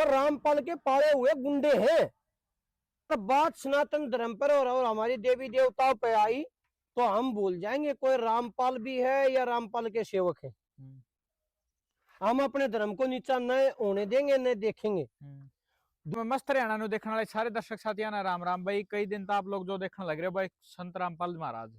और रामपाल के पाले हुए गुंडे हैं। तो बात सनातन धर्म पर और हमारी देवी देवताओं पे आई तो हम भूल जाएंगे कोई रामपाल भी है या रामपाल के सेवक है। हम अपने धर्म को नीचा न होने देंगे न देखेंगे। मस्त हरियाणा नु देखने वाले सारे दर्शक साथियों ना राम राम भाई। कई दिन तो आप लोग जो देखने लग रहे हो भाई संत रामपाल महाराज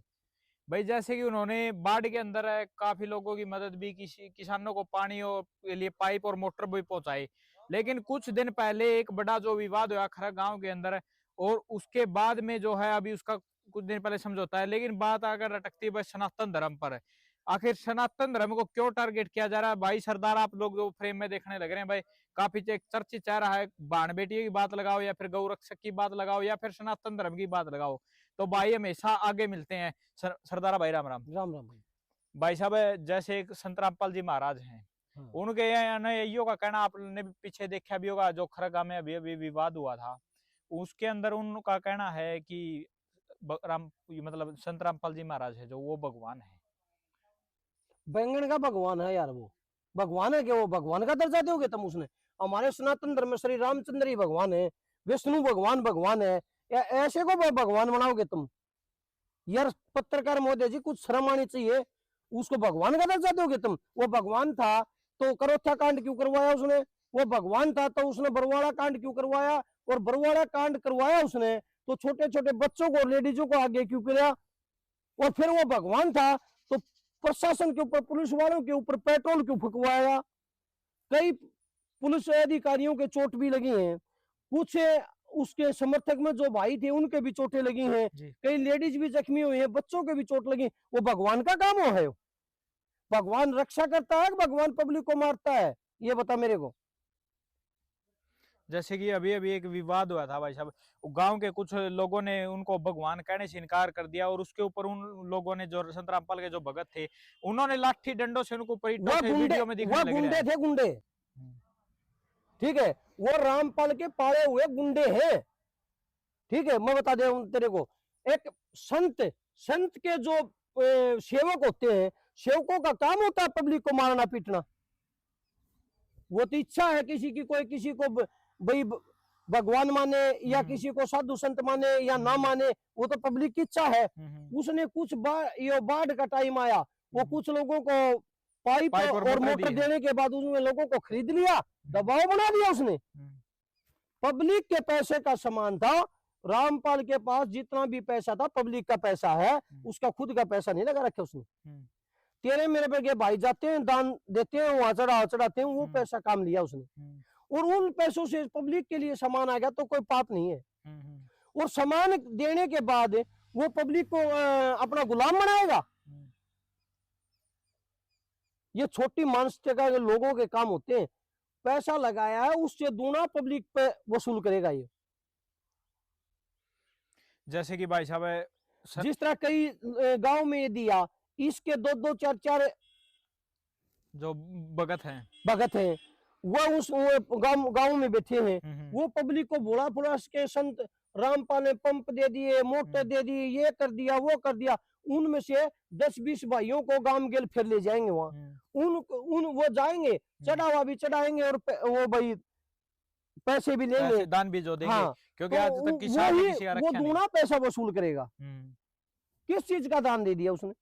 भाई, जैसे कि उन्होंने बाढ़ के अंदर है काफी लोगों की मदद भी की, किसानों को पानी के लिए पाइप और मोटर भी पहुंचाई। लेकिन कुछ दिन पहले एक बड़ा जो विवाद हुआ खरा गांव के अंदर, और उसके बाद में जो है अभी उसका कुछ दिन पहले समझौता है। लेकिन बात अगर अटकती है भाई सनातन धर्म पर है। आखिर सनातन धर्म को क्यों टारगेट किया जा रहा है भाई? सरदार आप लोग जो फ्रेम में देखने लग रहे हैं भाई, काफी चर्चित चेहरा है। बाण बेटी की बात लगाओ या फिर गौ रक्षक की बात लगाओ या फिर सनातन धर्म की बात लगाओ, तो भाई हमेशा आगे मिलते हैं। सरदारा भाई राम राम। राम राम भाई। भाई साहब जैसे एक संत रामपाल जी महाराज हैं, हाँ। उनके यो का कहना आपने पीछे देखा भी होगा, जो खरगा में अभी अभी विवाद हुआ था, उसके अंदर उनका कहना है कि मतलब संत रामपाल जी महाराज है जो वो भगवान है। बैंगन का भगवान है यार, वो भगवान है कि वो भगवान का दर्जा दोगे तुम उसने? हमारे सनातन धर्म में श्री रामचंद्र ही भगवान है, विष्णु भगवान भगवान है, या ऐसे को भगवान बनाओगे तुम? यार पत्रकार महोदय जी कुछ शर्म आनी चाहिए। उसको भगवान का दर्जा दोगे तुम? वो भगवान था तो करोथा कांड क्यों करवाया उसने? वो भगवान था तो उसने बरवाड़ा कांड क्यों करवाया? और बरवाड़ा कांड करवाया उसने तो छोटे छोटे बच्चों को लेडीजों को आगे क्यों किया? और फिर वो भगवान था तो प्रशासन के ऊपर पुलिस वालों के ऊपर पेट्रोल क्यों फुकवाया? कई पुलिस अधिकारियों के चोट भी लगी हैं, कुछ उसके समर्थक में जो भाई थे उनके भी चोटें लगी हैं, कई लेडीज भी जख्मी हुई हैं, बच्चों के भी चोट लगी। वो भगवान का काम है? भगवान रक्षा करता है कि भगवान पब्लिक को मारता है? ये बता मेरे को। जैसे कि अभी अभी एक विवाद हुआ था भाई साहब, गांव के कुछ लोगों ने उनको भगवान कहने से इनकार कर दिया, और उसके ऊपर उन लोगों ने जो संत रामपाल के जो भगत थे उन्होंने लाठी डंडों से उनको वीडियो में दिखने लग गुंडे थे, गुंडे। ठीक है, वो रामपाल के पाले हुए गुंडे हैं। ठीक है, मैं बता दे तेरे को, एक संत के जो सेवक होते हैं, सेवकों का काम होता है पब्लिक को मारना पीटना। वो तो इच्छा है किसी की, कोई किसी को भाई भगवान माने या किसी को साधु संत माने या ना माने, वो तो पब्लिक की इच्छा है। उसने कुछ बाढ़ का टाइम आया, वो कुछ लोगों को पाइप और मोटर देने के बाद उसने लोगों को खरीद लिया, दबाव बना दिया उसने। पब्लिक के पैसे का सामान था। रामपाल के पास जितना भी पैसा था पब्लिक का पैसा है, उसका खुद का पैसा नहीं लगा रखे उसने। तेरे मेरे पे के भाई जाते हैं, दान देते हैं, वहां चढ़ाते हैं, वो पैसा काम लिया उसने। और उन पैसों से पब्लिक के लिए सामान आ गया तो कोई पाप नहीं है। और सामान देने के बाद वो पब्लिक को अपना गुलाम बनाएगा? ये छोटी मानसिकता के लोगों के काम होते हैं। पैसा लगाया है उससे दूना पब्लिक पे वसूल करेगा ये। जैसे कि भाई साहब जिस तरह कई गांव में ये दिया, इसके दो दो चार चार जो भगत हैं वो उस गांव में बैठे हैं, वो पब्लिक को भोला भोला के संत रामपाल ने पंप दे दिए, मोटर दे दी, ये कर दिया वो कर दिया। उनमें से 10-20 भाइयों को गांव गेल फिर ले जाएंगे वहां। उन वो जाएंगे, चढ़ावा भी चढ़ाएंगे और वो भाई पैसे भी लेंगे, दान भी जो देंगे। हाँ, क्योंकि आज तक किसान ने किसी का रखा नहीं। वो दूना पैसा वसूल करेगा। किस चीज का दान दे दिया उसने?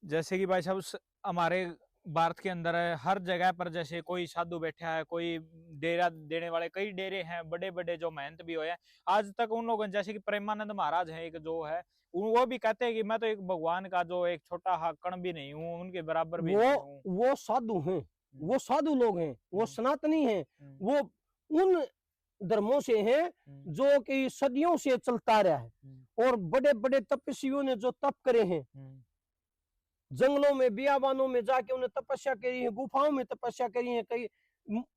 जैसे कि भाई साहब हमारे भारत के अंदर है, हर जगह पर जैसे कोई साधु बैठा है, कोई डेरा देने वाले, कई डेरे हैं बड़े बड़े जो महंत भी हुए हैं। आज तक उन लोगों, जैसे कि प्रेमानंद महाराज हैं एक जो है, वो भी कहते हैं कि मैं तो एक भगवान का जो एक छोटा कण भी नहीं हूँ, उनके बराबर भी नहीं हूँ। वो साधु हैं, वो साधु लोग हैं, वो सनातनी हैं, वो उन धर्मों से हैं जो कि सदियों से चलता रहा है। और बड़े बड़े तपस्वियों ने जो तप करे हैं, जंगलों में बियाबानों में जाके उन्हें तपस्या करी है, गुफाओं में तपस्या करी है, कई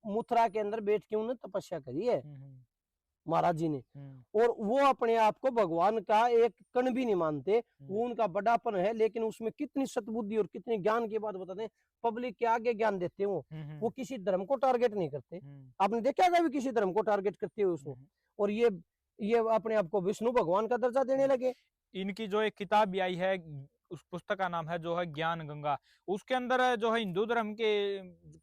मथुरा के अंदर बैठ के उन्हें तपस्या करी है महाराज जी ने। और वो अपने आप को भगवान का एक कण भी नहीं मानते, वो उनका बड़ापन है। लेकिन उसमें कितनी सतबुद्धि और कितनी ज्ञान की बात बताते हैं, पब्लिक के आगे ज्ञान देते हैं। वो किसी धर्म को टारगेट नहीं करते। आपने देखा कभी किसी धर्म को टारगेट करते हुए उसमें? और ये अपने आप को विष्णु भगवान का दर्जा देने लगे। इनकी जो एक किताब भी आई है उस पुस्तक का नाम है जो है ज्ञान गंगा। उसके अंदर जो है हिंदू धर्म के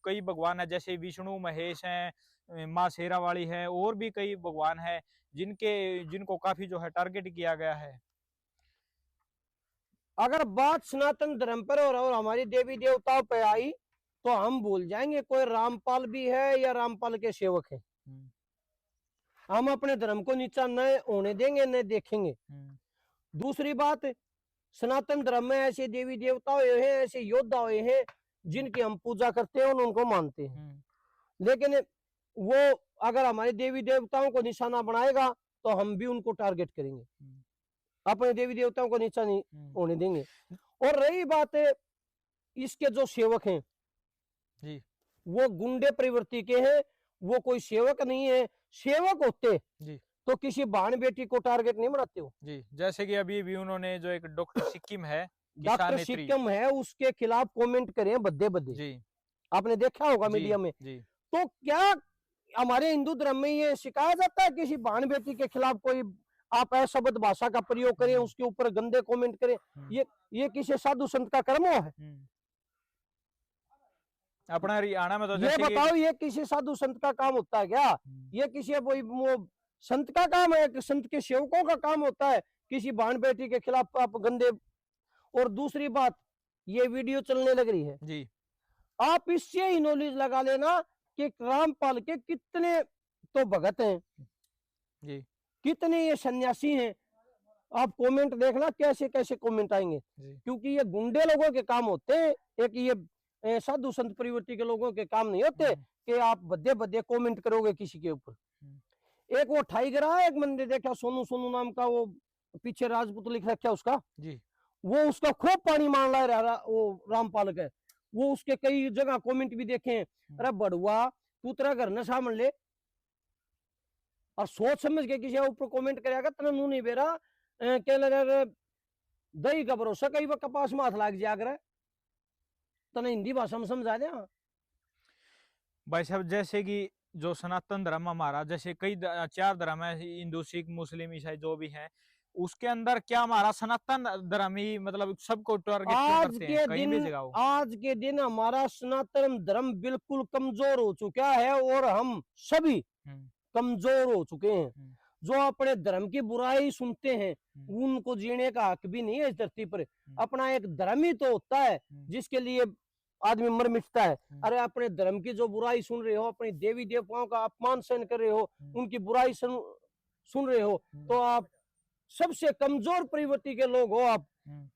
कई भगवान है, जैसे विष्णु महेश हैं, माँ शेरावाली है, और भी कई भगवान है जिनको काफी जो है टारगेट किया गया है। अगर बात सनातन धर्म पर और हमारी देवी देवताओं पे आई तो हम भूल जाएंगे कोई रामपाल भी है या रामपाल के सेवक है। हम अपने धर्म को नीचा न होने देंगे, न देखेंगे। दूसरी बात, सनातन धर्म में ऐसे देवी देवता हुए हैं, ऐसे योद्धा हुए हैं जिनकी हम पूजा करते हैं और उनको मानते हैं। लेकिन वो अगर हमारे देवी देवताओं को निशाना बनाएगा तो हम भी उनको टारगेट करेंगे, अपने देवी देवताओं को नीचा नहीं होने देंगे। और रही बात है इसके जो सेवक हैं जी, वो गुंडे प्रवृत्ति के हैं, वो कोई सेवक नहीं है। सेवक होते जी, तो किसी बहन बेटी को टारगेट नहीं बनाते हो। जी, जैसे कि अभी भी उन्होंने जो एक डॉक्टर सिक्किम है, डॉक्टर किसान नेत्री, सिक्किम है, उसके खिलाफ कमेंट करे बद्दे बद्दे, जी, आपने देखा होगा जी, मीडिया में। जी, तो क्या हमारे हिंदू धर्म में ये सिखाया जाता है किसी बहन बेटी के खिलाफ कोई आप अशब्द भाषा का प्रयोग करें, उसके ऊपर गंदे कमेंट करें? ये किसी साधु संत का कर्म है? अपना हरियाणा में तो ये जैसे बताओ, ये किसी साधु संत का काम होता है क्या? ये किसी वो संत का काम है? संत के सेवकों का काम होता है किसी बहन बेटी के खिलाफ आप गंदे? और दूसरी बात, ये वीडियो चलने लग रही है जी, आप इससे ही नॉलेज लगा लेना कि रामपाल के कितने तो भगत हैं जी, कितने ये सन्यासी हैं। आप कमेंट देखना कैसे कैसे कमेंट आएंगे, क्योंकि ये गुंडे लोगों के काम होते हैं। एक ये साधु संत प्रवृत्ति के लोगों के काम नहीं होते कि आप बद्दे बद्दे कमेंट करोगे किसी के ऊपर। एक वो टाइगर है, एक मैंने देखा सोनू सोनू नाम का, वो पीछे राजपूत लिख रखा उसका जी, वो उसका खूब पानी मान रहा वो रामपाल का। वो उसके कई जगह कमेंट भी देखे हैं, अरे बड़ुआ तू तेरा घर न सामने ले और सोच समझ के किसी ऊपर कमेंट करेगा तना नू नहीं बेरा क्या लगा दही का भरोसा कई बार कपास में हाथ लाग जाया करे, तना हिंदी भाषा में समझा दे। भाई साहब, जैसे कि जो सनातन धर्म हमारा, जैसे कई 4 धर्म है, हिंदू सिख मुस्लिम ईसाई जो भी है, उसके अंदर क्या हमारा सनातन धर्म ही मतलब सबको टारगेट क्यों करते हैं कहीं भी जगह हो? आज के दिन हमारा सनातन धर्म बिल्कुल कमजोर हो चुका है और हम सभी कमजोर हो चुके हैं। जो अपने धर्म की बुराई सुनते हैं उनको जीने का हक भी नहीं है इस धरती पर। अपना एक धर्म ही तो होता है जिसके लिए आदमी मर मिटता है। अरे अपने धर्म की जो बुराई सुन रहे हो, अपनी देवी देवताओं का अपमान सहन कर रहे हो, उनकी बुराई सुन रहे हो, तो आप सबसे कमजोर प्रवृत्ति के लोग हो आप।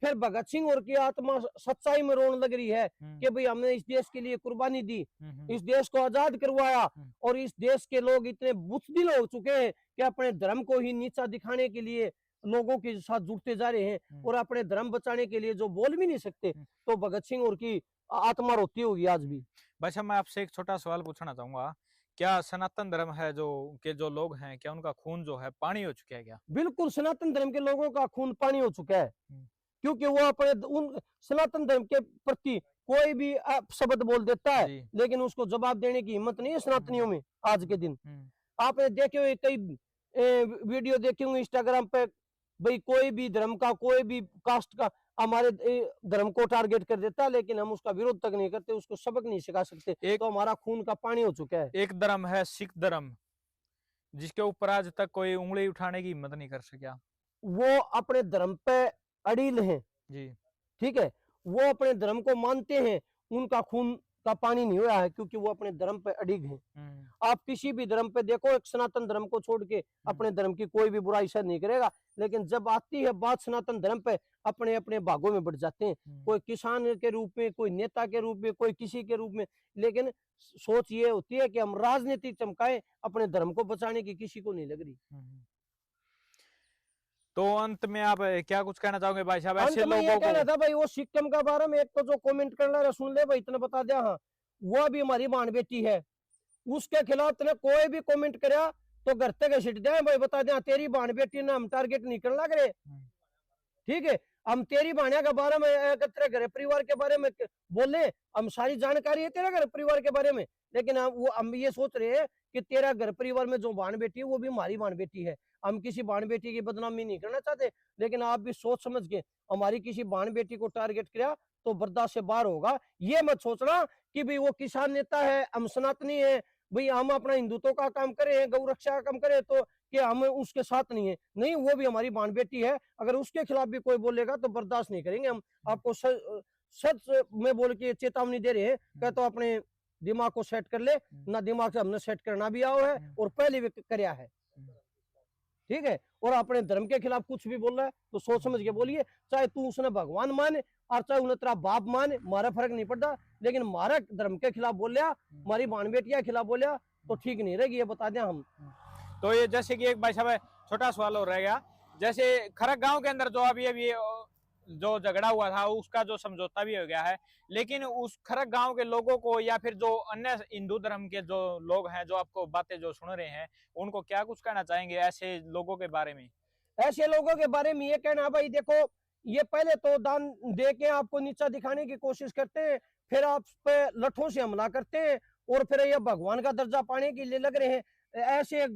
फिर भगत सिंह और की आत्मा सच्चाई में रोने लग रही है कि भाई हमने इस देश के लिए कुर्बानी दी, इस देश को आजाद करवाया, और इस देश के लोग इतने बुज़दिल हो चुके हैं कि अपने धर्म को ही नीचा दिखाने के लिए लोगों के साथ जुड़ते जा रहे हैं और अपने धर्म बचाने के लिए जो बोल भी नहीं सकते। तो भगत सिंह और की आत्मा रोती होगी आज भी। बस मैं आपसे एक छोटा सवाल पूछना चाहूंगा, क्या सनातन धर्म है जो लोग हैं, क्या उनका खून जो है पानी हो चुका है क्या? बिल्कुल, सनातन धर्म के लोगों का खून पानी हो चुका है, क्योंकि वो अपने उन सनातन धर्म के प्रति कोई भी शब्द बोल देता है लेकिन उसको जवाब देने की हिम्मत नहीं है सनातनियों में आज के दिन। आपने देखे हुए कई वीडियो देखे होंगे इंस्टाग्राम पे, भाई कोई भी धर्म का कोई भी कास्ट का हमारे धर्म को टारगेट कर देता है लेकिन हम उसका विरोध तक नहीं करते, उसको सबक नहीं सिखा सकते। तो हमारा खून का पानी हो चुका है। एक धर्म है सिख धर्म, जिसके ऊपर आज तक कोई उंगली उठाने की हिम्मत नहीं कर सका। वो अपने धर्म पे अड़िल हैं जी, ठीक है, वो अपने धर्म को मानते हैं, उनका खून का पानी नहीं हुआ है क्योंकि वो अपने धर्म पे अड़िग हैं। आप किसी भी धर्म पे देखो, एक सनातन धर्म को छोड़ के अपने धर्म की कोई भी बुराई सहन नहीं करेगा, लेकिन जब आती है बात सनातन धर्म पे अपने अपने भागों में बढ़ जाते हैं, कोई किसान के रूप में, कोई नेता के रूप में, कोई किसी के रूप में। लेकिन सोच ये होती है कि हम राजनीति चमकाएं, अपने धर्म को बचाने की किसी को नहीं लग रही। तो अंत में आप क्या कुछ कहना चाहोगे भाई साहब ऐसे लोगों को? कहना था भाई वो सिक्किम का बारे में एक तो जो कमेंट कर रहा है सुन ले भाई, इतना बता दिया। हाँ, वो भी हमारी बहन बेटी है, उसके खिलाफ तने कोई भी कमेंट करा तो घर तक छिट दिया भाई, बता दिया तेरी बहन बेटी ने हम टारगेट नहीं करने लग रहे, ठीक है। हम तेरी बहनिया के बारे में, तेरे घर परिवार के बारे में बोले, हम सारी जानकारी है तेरे घर परिवार के बारे में, लेकिन हम ये सोच रहे हैं कि तेरा घर परिवार में जो बहन बेटी है वो भी हमारी बहन बेटी है। हम किसी बहन बेटी की बदनामी नहीं करना चाहते, लेकिन आप भी सोच समझ के हमारी किसी बहन बेटी को टारगेट किया तो बर्दाश्त से बाहर होगा। ये मत सोचना कि भाई वो किसान नेता है, हम सनातनी है, भाई हम अपना हिंदुत्व का काम करें, गौ रक्षा का काम करें तो कि हम उसके साथ नहीं है। नहीं, वो भी हमारी बहन बेटी है, अगर उसके खिलाफ भी कोई बोलेगा तो बर्दाश्त नहीं करेंगे हम। आपको सच में बोल के चेतावनी दे रहे हैं, क्या तो अपने दिमाग को सेट कर ले ना, दिमाग से हमने सेट करना भी आओ है और पहले भी करया है, ठीक है। और अपने धर्म के खिलाफ कुछ भी बोल रहा है तो सोच समझ के बोलिए, चाहे तू उसने भगवान माने और चाहे उन्हें तेरा बाप माने, मारा फर्क नहीं पड़ता, लेकिन मारा धर्म के खिलाफ बोलिया, हमारी बहन बेटिया के खिलाफ बोलिया तो ठीक नहीं रहेगी, ये बता दें हम। तो ये जैसे कि एक भाई साहब छोटा सवाल और रह गया, जैसे खरक गांव के अंदर जो अभी जो झगड़ा हुआ था उसका जो समझौता भी हो गया है, लेकिन उस खरक गांव के लोगों को या फिर जो अन्य हिंदू धर्म के जो लोग हैं जो आपको बातें जो सुन रहे हैं, उनको क्या कुछ कहना चाहेंगे ऐसे लोगों के बारे में? ऐसे लोगों के बारे में ये कहना, भाई देखो, ये पहले तो दान दे के आपको नीचा दिखाने की कोशिश करते हैं, फिर आप पे लठों से हमला करते हैं और फिर ये भगवान का दर्जा पाने के लिए लग रहे हैं। ऐसे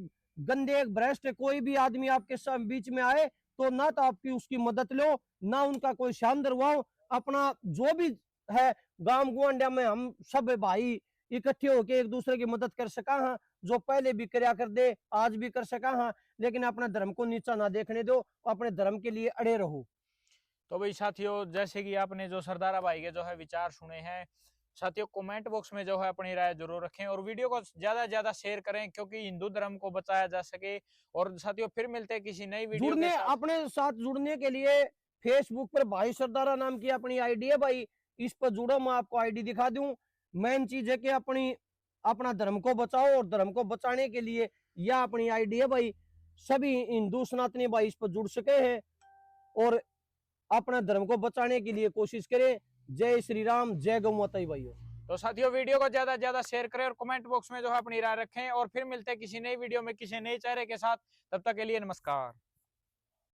गंदे भ्रष्ट कोई भी आदमी आपके बीच में आए तो ना तो आपकी उसकी मदद लो, ना उनका कोई शान दरवाओ, अपना जो भी है गांव गुआंढिया में हम सब भाई इकट्ठे होके एक दूसरे की मदद कर सका हाँ, जो पहले भी करया कर दे आज भी कर सका हाँ, लेकिन अपना धर्म को नीचा ना देखने दो, अपने धर्म के लिए अड़े रहो। तो भाई साथियों, जैसे कि आपने जो सरदारा भाई के जो है विचार सुने हैं, साथियों कमेंट बॉक्स में जो है अपनी राय जरूर रखें और वीडियो को ज्यादा से ज्यादा शेयर करें क्योंकि हिंदू धर्म को बचाया जा सके। और साथियों फिर मिलते हैं किसी नई वीडियो के साथ। अपने साथ जुड़ने के लिए फेसबुक पर भाई सरदारा नाम की अपनी आईडी है भाई, इस पर जुड़ो, मैं आपको आईडी दिखा दूं। मेन चीज है कि अपना धर्म को बचाओ और धर्म को बचाने के लिए यह अपनी आईडी है भाई, सभी हिंदू सनातनी भाई इस पर जुड़ सके हैं और अपना धर्म को बचाने के लिए कोशिश करें। जय श्री राम, जय गौ माता भाइयों। तो साथियों वीडियो को ज्यादा से ज्यादा शेयर करें और कमेंट बॉक्स में जो है अपनी राय रखें और फिर मिलते हैं किसी नई वीडियो में किसी नए चेहरे के साथ। तब तक के लिए नमस्कार।